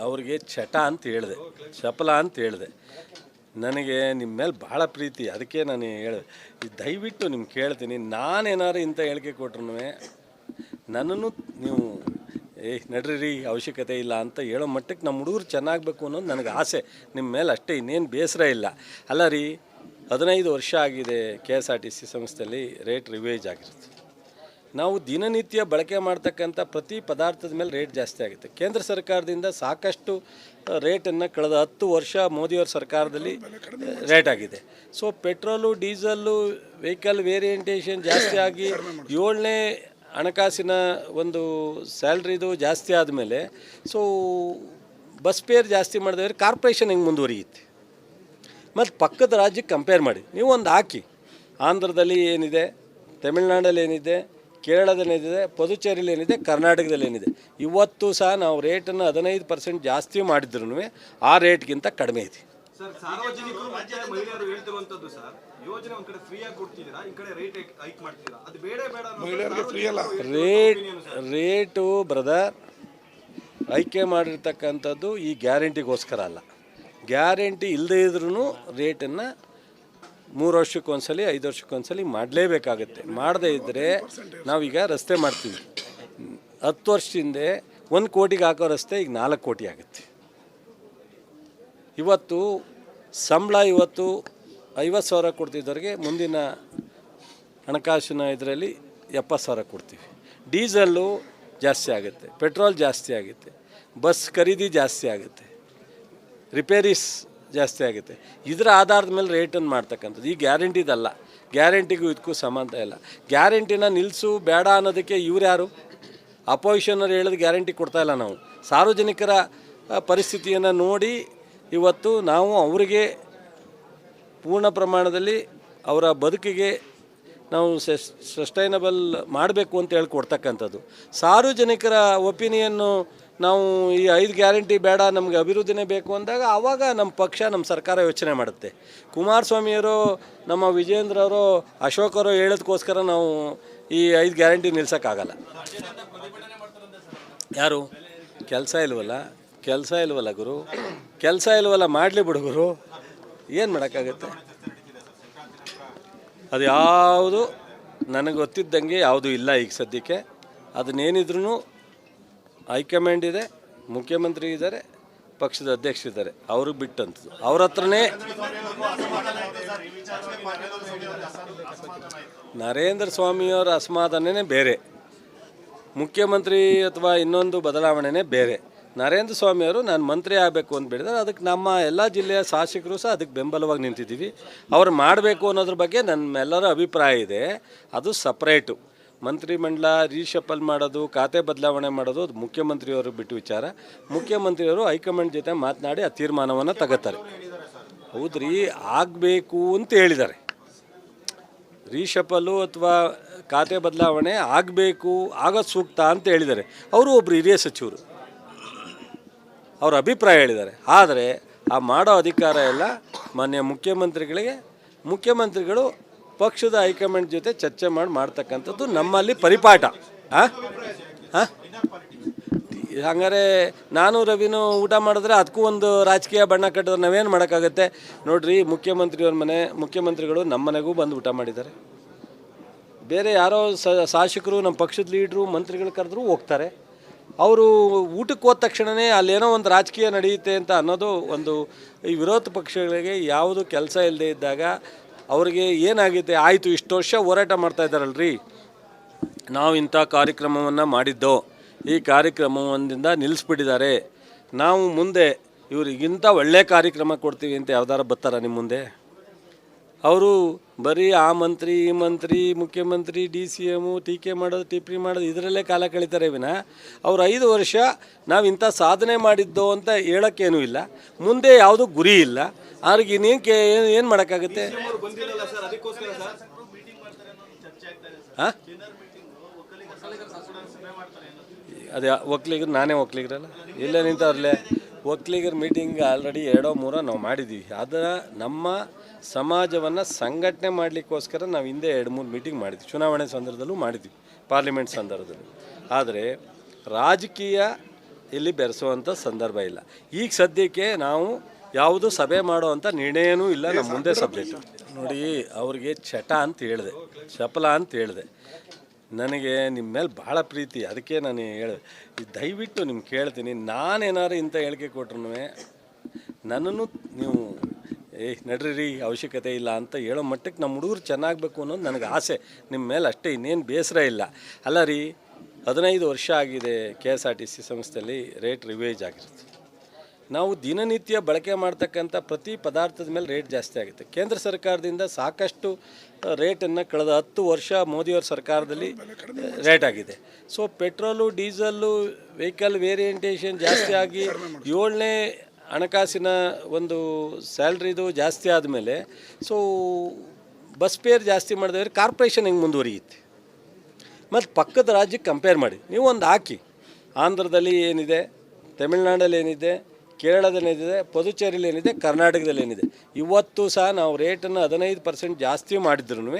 ಅವ್ರಿಗೆ ಚಟ ಅಂತ ಹೇಳಿದೆ, ಚಪಲ ಅಂತ ಹೇಳಿದೆ. ನನಗೆ ನಿಮ್ಮ ಮೇಲೆ ಭಾಳ ಪ್ರೀತಿ, ಅದಕ್ಕೆ ನಾನು ಹೇಳಿದೆ. ದಯವಿಟ್ಟು ನಿಮ್ಗೆ ಕೇಳ್ತೀನಿ, ನಾನೇನಾದ್ರು ಇಂಥ ಹೇಳಿಕೆ ಕೊಟ್ರು ನನ್ನನ್ನು ನೀವು ನಡ್ರಿ ಅವಶ್ಯಕತೆ ಇಲ್ಲ ಅಂತ ಹೇಳೋ ಮಟ್ಟಕ್ಕೆ ನಮ್ಮ ಹುಡುಗರು ಚೆನ್ನಾಗಬೇಕು ಅನ್ನೋದು ನನಗೆ ಆಸೆ ನಿಮ್ಮ ಮೇಲೆ ಅಷ್ಟೇ, ಇನ್ನೇನು ಬೇಸರ ಇಲ್ಲ. ಅಲ್ಲ ರೀ, 15 ವರ್ಷ ಆಗಿದೆ KSRTC ಸಂಸ್ಥೆಯಲ್ಲಿ ರೇಟ್ ರಿವೈಸ್ ಆಗಿರುತ್ತೆ. ನಾವು ದಿನನಿತ್ಯ ಬಳಕೆ ಮಾಡ್ತಕ್ಕಂಥ ಪ್ರತಿ ಪದಾರ್ಥದ ಮೇಲೆ ರೇಟ್ ಜಾಸ್ತಿ ಆಗುತ್ತೆ. ಕೇಂದ್ರ ಸರ್ಕಾರದಿಂದ ಸಾಕಷ್ಟು ರೇಟನ್ನು ಕಳೆದ 10 ವರ್ಷ ಮೋದಿಯವ್ರ ಸರ್ಕಾರದಲ್ಲಿ ರೇಟ್ ಆಗಿದೆ. ಸೊ ಪೆಟ್ರೋಲು, ಡೀಸಲ್ಲು, ವೆಹಿಕಲ್ ವೇರಿಯಂಟೇಷನ್ ಜಾಸ್ತಿ ಆಗಿ 7ನೇ ಹಣಕಾಸಿನ ಒಂದು ಸ್ಯಾಲ್ರಿದು ಜಾಸ್ತಿ ಆದಮೇಲೆ ಸೊ ಬಸ್ ಫೇರ್ ಜಾಸ್ತಿ ಮಾಡಿದ್ರೆ ಕಾರ್ಪೊರೇಷನ್ ಹೆಂಗೆ ಮುಂದುವರಿಯುತ್ತೆ? ಮತ್ತು ಪಕ್ಕದ ರಾಜ್ಯಕ್ಕೆ ಕಂಪೇರ್ ಮಾಡಿ ನೀವು ಒಂದು ಹಾಕಿ. ಆಂಧ್ರದಲ್ಲಿ ಏನಿದೆ, ತಮಿಳ್ನಾಡಲ್ಲಿ ಏನಿದೆ, ಕೇರಳದಲ್ಲಿ ಏನಿದೆ, ಪುದುಚೇರಿಯಲ್ಲಿ ಏನಿದೆ, ಕರ್ನಾಟಕದಲ್ಲಿ ಏನಿದೆ. ಇವತ್ತು ಸಹ ನಾವು ರೇಟನ್ನು 15% ಜಾಸ್ತಿ ಮಾಡಿದ್ರೂ ಆ ರೇಟ್ಗಿಂತ ಕಡಿಮೆ ಇದೆ. ಸರ್, ಸಾರ್ವಜನಿಕರು ಮತ್ತು ಮಹಿಳೆಯರು ಹೇಳ್ತಿರುವಂತದ್ದು ಸರ್, ಯೋಜನೆ ಒಂದು ಕಡೆ ಫ್ರೀ ಆಗಿ ಕೊಡ್ತಿದ್ದೀರಾ, ಈ ಕಡೆ ರೇಟ್ ಹೈಕ್ ಮಾಡ್ತೀರಾ, ಅದು ಬೇಡ ರೇಟು ಬ್ರದರ್ ಆಯ್ಕೆ ಮಾಡಿರ್ತಕ್ಕಂಥದ್ದು ಈ ಗ್ಯಾರಂಟಿಗೋಸ್ಕರ ಅಲ್ಲ. ಗ್ಯಾರಂಟಿ ಇಲ್ಲದೇ ಇದ್ರೂ ರೇಟನ್ನು 3 ವರ್ಷಕ್ಕೊಂದ್ಸಲಿ 5 ವರ್ಷಕ್ಕೊಂದ್ಸಲಿ ಮಾಡಲೇಬೇಕಾಗುತ್ತೆ. ಮಾಡದೇ ಇದ್ದರೆ ನಾವೀಗ ರಸ್ತೆ ಮಾಡ್ತೀವಿ, 10 ವರ್ಷದಿಂದ 1 ಕೋಟಿಗೆ ಹಾಕೋ ರಸ್ತೆ ಈಗ 4 ಕೋಟಿ ಆಗುತ್ತೆ. ಇವತ್ತು ಸಂಬಳ 50,000 ಕೊಡ್ತಿದ್ದವ್ರಿಗೆ ಮುಂದಿನ ಹಣಕಾಸಿನ ಇದರಲ್ಲಿ 70,000 ಕೊಡ್ತೀವಿ. ಡೀಸಲ್ಲು ಜಾಸ್ತಿ ಆಗುತ್ತೆ, ಪೆಟ್ರೋಲ್ ಜಾಸ್ತಿ ಆಗುತ್ತೆ, ಬಸ್ ಖರೀದಿ ಜಾಸ್ತಿ ಆಗುತ್ತೆ, ರಿಪೇರೀಸ್ ಜಾಸ್ತಿ ಆಗುತ್ತೆ. ಇದರ ಆಧಾರದ ಮೇಲೆ ರೇಟನ್ನು ಮಾಡ್ತಕ್ಕಂಥದ್ದು. ಈ ಗ್ಯಾರಂಟಿದಲ್ಲ, ಗ್ಯಾರಂಟಿಗೂ ಇದಕ್ಕೂ ಸಂಬಂಧ ಇಲ್ಲ. ಗ್ಯಾರಂಟಿನ ನಿಲ್ಲಿಸು ಬೇಡ ಅನ್ನೋದಕ್ಕೆ ಇವ್ರು ಯಾರು? ಅಪೋಸಿಷನರು ಹೇಳಿದ ಗ್ಯಾರಂಟಿ ಕೊಡ್ತಾಯಿಲ್ಲ. ನಾವು ಸಾರ್ವಜನಿಕರ ಪರಿಸ್ಥಿತಿಯನ್ನು ನೋಡಿ ಇವತ್ತು ನಾವು ಅವರಿಗೆ ಪೂರ್ಣ ಪ್ರಮಾಣದಲ್ಲಿ ಅವರ ಬದುಕಿಗೆ ನಾವು ಸಸ್ಟೈನಬಲ್ ಮಾಡಬೇಕು ಅಂತ ಹೇಳಿ ಕೊಡ್ತಕ್ಕಂಥದ್ದು. ಸಾರ್ವಜನಿಕರ ಒಪಿನಿಯನ್ನು ನಾವು ಈ 5 ಗ್ಯಾರಂಟಿ ಬೇಡ, ನಮಗೆ ಅಭಿವೃದ್ಧಿನೇ ಬೇಕು ಅಂದಾಗ ಆವಾಗ ನಮ್ಮ ಪಕ್ಷ, ನಮ್ಮ ಸರ್ಕಾರ ಯೋಚನೆ ಮಾಡುತ್ತೆ. ಕುಮಾರಸ್ವಾಮಿಯವರು, ನಮ್ಮ ವಿಜೇಂದ್ರ ಅವರು, ಅಶೋಕ್ ಅವರು ಹೇಳೋದಕ್ಕೋಸ್ಕರ ನಾವು ಈ 5 ಗ್ಯಾರಂಟಿ ನಿಲ್ಸೋಕ್ಕಾಗಲ್ಲ. ಯಾರು? ಕೆಲಸ ಇಲ್ವಲ್ಲ ಗುರು, ಕೆಲಸ ಇಲ್ವಲ್ಲ, ಮಾಡಲಿ ಬಿಡು ಗುರು, ಏನು ಮಾಡೋಕ್ಕಾಗತ್ತೆ? ಅದು ಯಾವುದು ನನಗೆ ಗೊತ್ತಿದ್ದಂಗೆ ಯಾವುದೂ ಇಲ್ಲ ಈಗ ಸದ್ಯಕ್ಕೆ. ಅದನ್ನೇನಿದ್ರೂ ಹೈಕಮಾಂಡ್ ಇದೆ, ಮುಖ್ಯಮಂತ್ರಿ ಇದ್ದಾರೆ, ಪಕ್ಷದ ಅಧ್ಯಕ್ಷರಿದ್ದಾರೆ, ಅವ್ರಿಗೆ ಬಿಟ್ಟಂಥದ್ದು. ಅವ್ರ ಹತ್ರನೇ ನರೇಂದ್ರ ಸ್ವಾಮಿಯವರ ಅಸಮಾಧಾನನೇ ಬೇರೆ, ಮುಖ್ಯಮಂತ್ರಿ ಅಥವಾ ಇನ್ನೊಂದು ಬದಲಾವಣೆನೇ ಬೇರೆ. ನರೇಂದ್ರ ಸ್ವಾಮಿಯವರು ನಾನು ಮಂತ್ರಿ ಆಗಬೇಕು ಅಂತ ಬಿಡಿದ್ರೆ ಅದಕ್ಕೆ ನಮ್ಮ ಎಲ್ಲ ಜಿಲ್ಲೆಯ ಶಾಸಕರು ಸಹ ಅದಕ್ಕೆ ಬೆಂಬಲವಾಗಿ ನಿಂತಿದ್ದೀವಿ. ಅವ್ರು ಮಾಡಬೇಕು ಅನ್ನೋದ್ರ ಬಗ್ಗೆ ನಮ್ಮೆಲ್ಲರ ಅಭಿಪ್ರಾಯ ಇದೆ. ಅದು ಸಪ್ರೇಟು. ಮಂತ್ರಿಮಂಡಲ ರೀಶಫಲ್ ಮಾಡೋದು, ಖಾತೆ ಬದಲಾವಣೆ ಮಾಡೋದು ಅದು ಮುಖ್ಯಮಂತ್ರಿಯವರು ಬಿಟ್ಟು ವಿಚಾರ. ಮುಖ್ಯಮಂತ್ರಿಯವರು ಹೈಕಮಾಂಡ್ ಜೊತೆ ಮಾತನಾಡಿ ಆ ತೀರ್ಮಾನವನ್ನು ತಗೋತಾರೆ. ಹೌದ್ರಿ, ಆಗಬೇಕು ಅಂತ ಹೇಳಿದ್ದಾರೆ. ರೀಶಫಲು ಅಥವಾ ಖಾತೆ ಬದಲಾವಣೆ ಆಗಬೇಕು, ಆಗೋದು ಸೂಕ್ತ ಅಂತ ಹೇಳಿದ್ದಾರೆ. ಅವರು ಒಬ್ಬರು ಹಿರಿಯ ಸಚಿವರು, ಅವ್ರ ಅಭಿಪ್ರಾಯ ಹೇಳಿದ್ದಾರೆ. ಆದರೆ ಆ ಮಾಡೋ ಅಧಿಕಾರ ಎಲ್ಲ ಮಾನ್ಯ ಮುಖ್ಯಮಂತ್ರಿಗಳಿಗೆ. ಮುಖ್ಯಮಂತ್ರಿಗಳು ಪಕ್ಷದ ಹೈಕಮಾಂಡ್ ಜೊತೆ ಚರ್ಚೆ ಮಾಡ್ತಕ್ಕಂಥದ್ದು ನಮ್ಮಲ್ಲಿ ಪರಿಪಾಠ. ಹಂಗಾರೆ ನಾನು ರವಿನೂ ಊಟ ಮಾಡಿದ್ರೆ ಅದಕ್ಕೂ ಒಂದು ರಾಜಕೀಯ ಬಣ್ಣ ಕಟ್ಟಿದ್ರೆ ನಾವೇನು ಮಾಡೋಕ್ಕಾಗತ್ತೆ? ನೋಡ್ರಿ, ಮುಖ್ಯಮಂತ್ರಿಗಳು ನಮ್ಮ ಮನೆಗೂ ಬಂದು ಊಟ ಮಾಡಿದ್ದಾರೆ. ಬೇರೆ ಯಾರೋ ಶಾಸಕರು, ನಮ್ಮ ಪಕ್ಷದ ಲೀಡ್ರು, ಮಂತ್ರಿಗಳು ಕರೆದ್ರೂ ಹೋಗ್ತಾರೆ. ಅವರು ಊಟಕ್ಕೆ ಹೋದ ತಕ್ಷಣವೇ ಅಲ್ಲೇನೋ ಒಂದು ರಾಜಕೀಯ ನಡೆಯುತ್ತೆ ಅಂತ ಅನ್ನೋದು ಒಂದು. ಈ ವಿರೋಧ ಪಕ್ಷಗಳಿಗೆ ಯಾವುದು ಕೆಲಸ ಇಲ್ಲದೆ ಇದ್ದಾಗ ಅವ್ರಿಗೆ ಏನಾಗಿದೆ? ಆಯಿತು, ಇಷ್ಟು ವರ್ಷ ಹೋರಾಟ ಮಾಡ್ತಾಯಿದ್ದಾರಲ್ರಿ, ನಾವು ಇಂಥ ಕಾರ್ಯಕ್ರಮವನ್ನು ಮಾಡಿದ್ದೋ, ಈ ಕಾರ್ಯಕ್ರಮದಿಂದ ನಿಲ್ಲಿಸ್ಬಿಟ್ಟಿದ್ದಾರೆ, ನಾವು ಮುಂದೆ ಇವ್ರಿಗಿಂತ ಒಳ್ಳೆಯ ಕಾರ್ಯಕ್ರಮ ಕೊಡ್ತೀವಿ ಅಂತ ಯಾವ್ದಾರ ಬರ್ತಾರ ನಿಮ್ಮ ಮುಂದೆ? ಅವರು ಬರೀ ಆ ಮಂತ್ರಿ, ಈ ಮಂತ್ರಿ, ಮುಖ್ಯಮಂತ್ರಿ, DCM ಟೀಕೆ ಮಾಡೋದು, ಟಿಪ್ಪಣಿ ಮಾಡೋದು, ಇದರಲ್ಲೇ ಕಾಲ ಕಳೀತಾರೆ ವಿನ ಅವ್ರು 5 ವರ್ಷ ನಾವು ಇಂಥ ಸಾಧನೆ ಮಾಡಿದ್ದೋ ಅಂತ ಹೇಳೋಕ್ಕೇನೂ ಇಲ್ಲ. ಮುಂದೆ ಯಾವುದೂ ಗುರಿ ಇಲ್ಲ. ಅವ್ರಿಗೆ ಇನ್ನೇನು ಏನು ಮಾಡೋಕ್ಕಾಗುತ್ತೆ? ಹಾಂ, ಅದೇ ಒಕ್ಕಲಿಗರು, ನಾನೇ ಒಕ್ಕಲಿಗರಲ್ಲ, ಇಲ್ಲೇ ನಿಂತವ್ರಲ್ಲೇ ಒಕ್ಕಲಿಗರ ಮೀಟಿಂಗ್ ಆಲ್ರೆಡಿ 2-3 ನಾವು ಮಾಡಿದ್ದೀವಿ. ಅದರ ನಮ್ಮ ಸಮಾಜವನ್ನು ಸಂಘಟನೆ ಮಾಡಲಿಕ್ಕೋಸ್ಕರ ನಾವು ಹಿಂದೆ 2-3 ಮೀಟಿಂಗ್ ಮಾಡಿದ್ವಿ. ಚುನಾವಣೆ ಸಂದರ್ಭದಲ್ಲೂ ಮಾಡಿದ್ವಿ, ಪಾರ್ಲಿಮೆಂಟ್ ಸಂದರ್ಭದಲ್ಲೂ. ಆದರೆ ರಾಜಕೀಯ ಇಲ್ಲಿ ಬೆರೆಸುವಂಥ ಸಂದರ್ಭ ಇಲ್ಲ. ಈಗ ಸದ್ಯಕ್ಕೆ ನಾವು ಯಾವುದು ಸಭೆ ಮಾಡುವಂಥ ನಿರ್ಣಯನೂ ಇಲ್ಲ. ನಮ್ಮ ಮುಂದೆ ಸಬ್ಜೆಕ್ಟ್ ನೋಡಿ, ಅವ್ರಿಗೆ ಚಟ ಅಂತ ಹೇಳಿದೆ, ಚಪಲ ಅಂತ ಹೇಳಿದೆ. ನನಗೆ ನಿಮ್ಮ ಮೇಲೆ ಭಾಳ ಪ್ರೀತಿ, ಅದಕ್ಕೆ ನಾನು ಹೇಳಿದೆ. ದಯವಿಟ್ಟು ನಿಮ್ಗೆ ಕೇಳ್ತೀನಿ, ನಾನೇನಾರು ಇಂಥ ಹೇಳಿಕೆ ಕೊಟ್ರು ನನ್ನನ್ನು ನೀವು ನಡ್ರಿ ಅವಶ್ಯಕತೆ ಇಲ್ಲ ಅಂತ ಹೇಳೋ ಮಟ್ಟಕ್ಕೆ ನಮ್ಮ ಹುಡುಗರು ಚೆನ್ನಾಗಬೇಕು ಅನ್ನೋದು ನನಗೆ ಆಸೆ ನಿಮ್ಮ ಮೇಲೆ ಅಷ್ಟೇ, ಇನ್ನೇನು ಬೇಸರ ಇಲ್ಲ. ಅಲ್ಲ ರೀ, 15 ವರ್ಷ ಆಗಿದೆ KSRTC ಸಂಸ್ಥೆಯಲ್ಲಿ ರೇಟ್ ರಿವೈಸ್ ಆಗಿರುತ್ತೆ. ನಾವು ದಿನನಿತ್ಯ ಬಳಕೆ ಮಾಡ್ತಕ್ಕಂಥ ಪ್ರತಿ ಪದಾರ್ಥದ ಮೇಲೆ ರೇಟ್ ಜಾಸ್ತಿ ಆಗುತ್ತೆ. ಕೇಂದ್ರ ಸರ್ಕಾರದಿಂದ ಸಾಕಷ್ಟು ರೇಟನ್ನು ಕಳೆದ 10 ವರ್ಷ ಮೋದಿಯವರ ಸರ್ಕಾರದಲ್ಲಿ ರೇಟ್ ಆಗಿದೆ. ಸೊ ಪೆಟ್ರೋಲು, ಡೀಸಲ್ಲು, ವೆಹಿಕಲ್ ವೇರಿಯಂಟೇಷನ್ ಜಾಸ್ತಿ ಆಗಿ 7ನೇ ಹಣಕಾಸಿನ ಒಂದು ಸ್ಯಾಲ್ರಿದು ಜಾಸ್ತಿ ಆದಮೇಲೆ ಸೊ ಬಸ್ ಫೇರ್ ಜಾಸ್ತಿ ಮಾಡಿದ್ರೆ ಕಾರ್ಪೊರೇಷನ್ ಹೆಂಗೆ ಮುಂದುವರಿಯುತ್ತೆ? ಮತ್ತು ಪಕ್ಕದ ರಾಜ್ಯಕ್ಕೆ ಕಂಪೇರ್ ಮಾಡಿ ನೀವು ಒಂದು ಹಾಕಿ. ಆಂಧ್ರದಲ್ಲಿ ಏನಿದೆ, ತಮಿಳ್ನಾಡಲ್ಲಿ ಏನಿದೆ, ಕೇರಳದಲ್ಲಿ ಏನಿದೆ, ಪುದುಚೇರಿಯಲ್ಲಿ ಏನಿದೆ, ಕರ್ನಾಟಕದಲ್ಲಿ ಏನಿದೆ. ಇವತ್ತು ಸಹ ನಾವು ರೇಟನ್ನು 15% ಜಾಸ್ತಿ ಮಾಡಿದ್ರೂ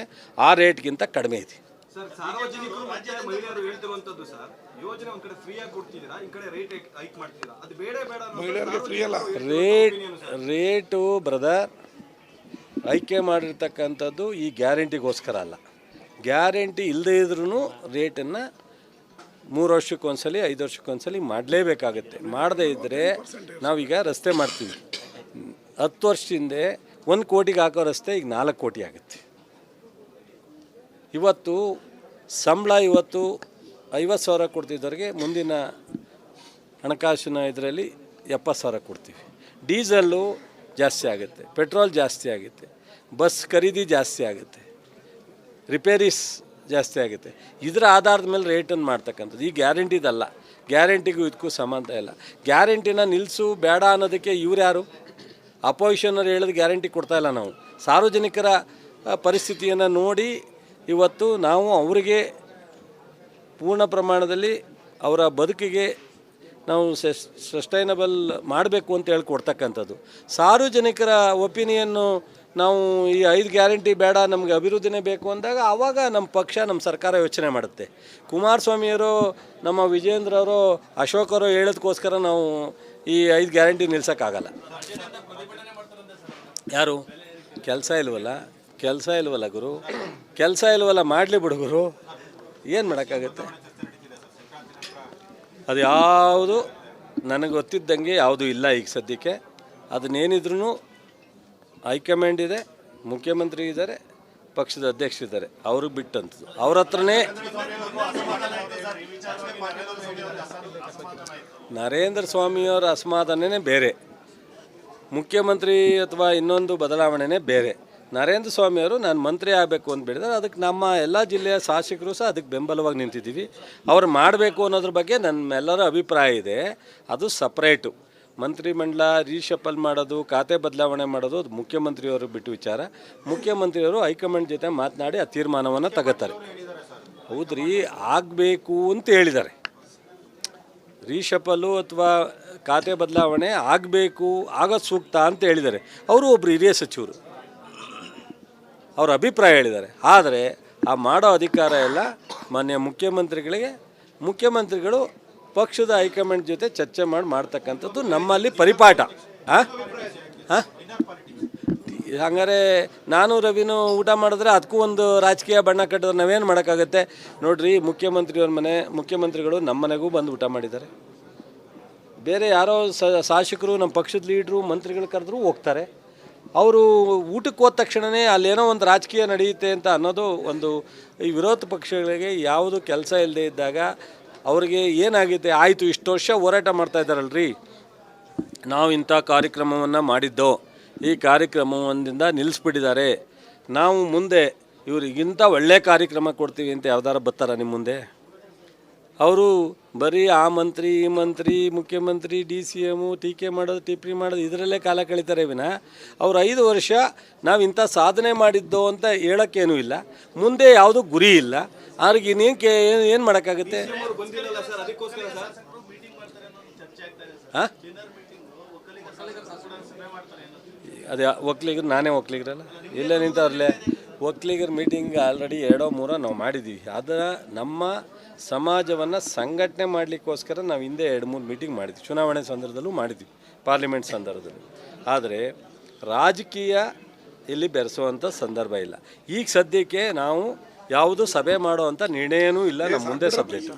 ಆ ರೇಟ್ಗಿಂತ ಕಡಿಮೆ ಇದೆ. ಸರ್, ಸಾರ್ವಜನಿಕರು ಮತ್ತೆ ಮಹಿಳೆಯರು ಹೇಳ್ತಿರುವಂತದ್ದು ಸರ್, ಯೋಜನೆ ಒಂದ್ ಕಡೆ ಫ್ರೀ ಆಗಿ ಕೊಡ್ತಿದ್ದೀರಾ, ಈ ಕಡೆ ರೇಟ್ ಹೈಕ್ ಮಾಡ್ತೀರಾ, ಅದು ಬೇಡ ರೇಟು ಬ್ರದರ್ ಆಯ್ಕೆ ಮಾಡಿರ್ತಕ್ಕಂಥದ್ದು ಈ ಗ್ಯಾರಂಟಿಗೋಸ್ಕರ ಅಲ್ಲ. ಗ್ಯಾರಂಟಿ ಇಲ್ಲದೇ ಇದ್ರೂ ರೇಟನ್ನು 3 ವರ್ಷಕ್ಕೊಂದ್ಸಲಿ 5 ವರ್ಷಕ್ಕೊಂದ್ಸಲಿ ಮಾಡಲೇಬೇಕಾಗತ್ತೆ. ಮಾಡದೇ ಇದ್ದರೆ ನಾವೀಗ ರಸ್ತೆ ಮಾಡ್ತೀವಿ, 10 ವರ್ಷದಿಂದ 1 ಕೋಟಿಗೆ ಹಾಕೋ ರಸ್ತೆ ಈಗ 4 ಕೋಟಿ ಆಗುತ್ತೆ. ಇವತ್ತು ಸಂಬಳ 50,000 ಕೊಡ್ತಿದ್ದವ್ರಿಗೆ ಮುಂದಿನ ಹಣಕಾಸಿನ ಇದರಲ್ಲಿ 70,000 ಕೊಡ್ತೀವಿ. ಡೀಸಲ್ಲು ಜಾಸ್ತಿ ಆಗುತ್ತೆ, ಪೆಟ್ರೋಲ್ ಜಾಸ್ತಿ ಆಗುತ್ತೆ, ಬಸ್ ಖರೀದಿ ಜಾಸ್ತಿ ಆಗುತ್ತೆ, ರಿಪೇರೀಸ್ ಜಾಸ್ತಿ ಆಗುತ್ತೆ. ಇದರ ಆಧಾರದ ಮೇಲೆ ರೇಟನ್ನು ಮಾಡ್ತಕ್ಕಂಥದ್ದು. ಈ ಗ್ಯಾರಂಟಿದಲ್ಲ, ಗ್ಯಾರಂಟಿಗೂ ಇದಕ್ಕೂ ಸಂಬಂಧ ಇಲ್ಲ. ಗ್ಯಾರಂಟಿನ ನಿಲ್ಲಿಸು ಬೇಡ ಅನ್ನೋದಕ್ಕೆ ಇವ್ರು ಯಾರು? ಅಪೋಸಿಷನರು ಹೇಳಿದ ಗ್ಯಾರಂಟಿ ಕೊಡ್ತಾಯಿಲ್ಲ. ನಾವು ಸಾರ್ವಜನಿಕರ ಪರಿಸ್ಥಿತಿಯನ್ನು ನೋಡಿ ಇವತ್ತು ನಾವು ಅವರಿಗೆ ಪೂರ್ಣ ಪ್ರಮಾಣದಲ್ಲಿ ಅವರ ಬದುಕಿಗೆ ನಾವು ಸಸ್ಟೈನಬಲ್ ಮಾಡಬೇಕು ಅಂತ ಹೇಳಿ ಕೊಡ್ತಕ್ಕಂಥದ್ದು. ಸಾರ್ವಜನಿಕರ ಒಪಿನಿಯನ್ನು ನಾವು ಈ 5 ಗ್ಯಾರಂಟಿ ಬೇಡ, ನಮಗೆ ಅಭಿವೃದ್ಧಿನೇ ಬೇಕು ಅಂದಾಗ ಆವಾಗ ನಮ್ಮ ಪಕ್ಷ, ನಮ್ಮ ಸರ್ಕಾರ ಯೋಚನೆ ಮಾಡುತ್ತೆ. ಕುಮಾರಸ್ವಾಮಿಯವರು, ನಮ್ಮ ವಿಜೇಂದ್ರವರು, ಅಶೋಕರು ಹೇಳೋದಕ್ಕೋಸ್ಕರ ನಾವು ಈ 5 ಗ್ಯಾರಂಟಿ ನಿಲ್ಸೋಕ್ಕಾಗಲ್ಲ. ಯಾರು? ಕೆಲಸ ಇಲ್ವಲ್ಲ ಗುರು, ಕೆಲಸ ಇಲ್ವಲ್ಲ, ಮಾಡಲಿ ಬಿಡುಗರು, ಏನು ಮಾಡೋಕ್ಕಾಗುತ್ತೆ? ಅದು ಯಾವುದು ನನಗೆ ಗೊತ್ತಿದ್ದಂಗೆ ಯಾವುದೂ ಇಲ್ಲ ಈಗ ಸದ್ಯಕ್ಕೆ. ಅದನ್ನೇನಿದ್ರೂ ಹೈಕಮಾಂಡ್ ಇದೆ, ಮುಖ್ಯಮಂತ್ರಿ ಇದ್ದಾರೆ, ಪಕ್ಷದ ಅಧ್ಯಕ್ಷರಿದ್ದಾರೆ, ಅವ್ರಿಗೆ ಬಿಟ್ಟಂಥದ್ದು. ಅವ್ರ ಹತ್ರನೇ ನರೇಂದ್ರ ಸ್ವಾಮಿಯವರ ಅಸಮಾಧಾನನೇ ಬೇರೆ, ಮುಖ್ಯಮಂತ್ರಿ ಅಥವಾ ಇನ್ನೊಂದು ಬದಲಾವಣೆನೇ ಬೇರೆ. ನರೇಂದ್ರ ಸ್ವಾಮಿಯವರು ನಾನು ಮಂತ್ರಿ ಆಗಬೇಕು ಅಂತ ಬಿಡಿದ್ರೆ ಅದಕ್ಕೆ ನಮ್ಮ ಎಲ್ಲ ಜಿಲ್ಲೆಯ ಶಾಸಕರು ಸಹ ಅದಕ್ಕೆ ಬೆಂಬಲವಾಗಿ ನಿಂತಿದ್ದೀವಿ. ಅವ್ರು ಮಾಡಬೇಕು ಅನ್ನೋದ್ರ ಬಗ್ಗೆ ನಮ್ಮೆಲ್ಲರ ಅಭಿಪ್ರಾಯ ಇದೆ. ಅದು ಸಪ್ರೇಟು. ಮಂತ್ರಿಮಂಡಲ ರೀಶಫಲ್ ಮಾಡೋದು, ಖಾತೆ ಬದಲಾವಣೆ ಮಾಡೋದು ಅದು ಮುಖ್ಯಮಂತ್ರಿಯವರು ಬಿಟ್ಟು ವಿಚಾರ. ಮುಖ್ಯಮಂತ್ರಿಯವರು ಹೈಕಮಾಂಡ್ ಜೊತೆ ಮಾತನಾಡಿ ಆ ತೀರ್ಮಾನವನ್ನು ತಗೋತಾರೆ. ಹೌದ್ರಿ, ಆಗಬೇಕು ಅಂತ ಹೇಳಿದ್ದಾರೆ. ರೀಶಫಲು ಅಥವಾ ಖಾತೆ ಬದಲಾವಣೆ ಆಗಬೇಕು, ಆಗೋದು ಸೂಕ್ತ ಅಂತ ಹೇಳಿದ್ದಾರೆ. ಅವರು ಒಬ್ಬರು ಹಿರಿಯ ಸಚಿವರು, ಅವ್ರ ಅಭಿಪ್ರಾಯ ಹೇಳಿದ್ದಾರೆ. ಆದರೆ ಆ ಮಾಡೋ ಅಧಿಕಾರ ಎಲ್ಲ ಮಾನ್ಯ ಮುಖ್ಯಮಂತ್ರಿಗಳಿಗೆ, ಮುಖ್ಯಮಂತ್ರಿಗಳು ಪಕ್ಷದ ಹೈಕಮಾಂಡ್ ಜೊತೆ ಚರ್ಚೆ ಮಾಡ್ತಕ್ಕಂಥದ್ದು ನಮ್ಮಲ್ಲಿ ಪರಿಪಾಠ. ಹಂಗಾರೆ ನಾನು ರವಿನೂ ಊಟ ಮಾಡಿದ್ರೆ ಅದಕ್ಕೂ ಒಂದು ರಾಜಕೀಯ ಬಣ್ಣ ಕಟ್ಟಿದ್ರೆ ನಾವೇನು ಮಾಡೋಕ್ಕಾಗತ್ತೆ? ನೋಡಿರಿ, ಮುಖ್ಯಮಂತ್ರಿಗಳು ನಮ್ಮ ಮನೆಗೂ ಬಂದು ಊಟ ಮಾಡಿದ್ದಾರೆ. ಬೇರೆ ಯಾರೋ ಶಾಸಕರು, ನಮ್ಮ ಪಕ್ಷದ ಲೀಡ್ರು, ಮಂತ್ರಿಗಳು ಕರೆದ್ರೂ ಹೋಗ್ತಾರೆ. ಅವರು ಊಟಕ್ಕೆ ಹೋದ ತಕ್ಷಣವೇ ಅಲ್ಲೇನೋ ಒಂದು ರಾಜಕೀಯ ನಡೆಯುತ್ತೆ ಅಂತ ಅನ್ನೋದು ಒಂದು. ಈ ವಿರೋಧ ಪಕ್ಷಗಳಿಗೆ ಯಾವುದು ಕೆಲಸ ಇಲ್ಲದೆ ಇದ್ದಾಗ ಅವ್ರಿಗೆ ಏನಾಗಿದೆ? ಆಯಿತು, ಇಷ್ಟು ವರ್ಷ ಹೋರಾಟ ಮಾಡ್ತಾ ಇದ್ದಾರಲ್ರಿ, ನಾವು ಇಂಥ ಕಾರ್ಯಕ್ರಮವನ್ನು ಮಾಡಿದ್ದೋ, ಈ ಕಾರ್ಯಕ್ರಮದಿಂದ ನಿಲ್ಲಿಸ್ಬಿಟ್ಟಿದ್ದಾರೆ, ನಾವು ಮುಂದೆ ಇವ್ರಿಗಿಂತ ಒಳ್ಳೆಯ ಕಾರ್ಯಕ್ರಮ ಕೊಡ್ತೀವಿ ಅಂತ ಯಾವ್ದಾರ ಬರ್ತಾರ ನಿಮ್ಮ ಮುಂದೆ? ಅವರು ಬರೀ ಆ ಮಂತ್ರಿ, ಈ ಮಂತ್ರಿ, ಮುಖ್ಯಮಂತ್ರಿ, DCM ಟೀಕೆ ಮಾಡೋದು, ಟಿಪ್ಪಣಿ ಮಾಡೋದು, ಇದರಲ್ಲೇ ಕಾಲ ಕಳೀತಾರೆ ವಿನ ಅವ್ರು 5 ವರ್ಷ ನಾವು ಇಂಥ ಸಾಧನೆ ಮಾಡಿದ್ದೋ ಅಂತ ಹೇಳೋಕ್ಕೇನೂ ಇಲ್ಲ. ಮುಂದೆ ಯಾವುದೂ ಗುರಿ ಇಲ್ಲ. ಅವ್ರಿಗೆ ಏನು ಮಾಡೋಕ್ಕಾಗುತ್ತೆ? ಹಾಂ, ಅದೇ ಒಕ್ಕಲಿಗರು, ನಾನೇ ಒಕ್ಕಲಿಗರಲ್ಲ, ಇಲ್ಲೇ ನಿಂತವ್ರಲ್ಲೇ ಒಕ್ಕಲಿಗರ ಮೀಟಿಂಗ್ ಆಲ್ರೆಡಿ 2-3 ನಾವು ಮಾಡಿದ್ದೀವಿ. ಅದರ ನಮ್ಮ ಸಮಾಜವನ್ನು ಸಂಘಟನೆ ಮಾಡಲಿಕ್ಕೋಸ್ಕರ ನಾವು ಹಿಂದೆ 2-3 ಮೀಟಿಂಗ್ ಮಾಡಿದ್ವಿ. ಚುನಾವಣೆ ಸಂದರ್ಭದಲ್ಲೂ ಮಾಡಿದ್ವಿ, ಪಾರ್ಲಿಮೆಂಟ್ ಸಂದರ್ಭದಲ್ಲಿ. ಆದರೆ ರಾಜಕೀಯ ಇಲ್ಲಿ ಬೆರೆಸುವಂಥ ಸಂದರ್ಭ ಇಲ್ಲ. ಈಗ ಸದ್ಯಕ್ಕೆ ನಾವು ಯಾವುದು ಸಭೆ ಮಾಡುವಂಥ ನಿರ್ಣಯನೂ ಇಲ್ಲ ನಮ್ಮ ಮುಂದೆ ಸಬ್ಜೆಕ್ಟ್.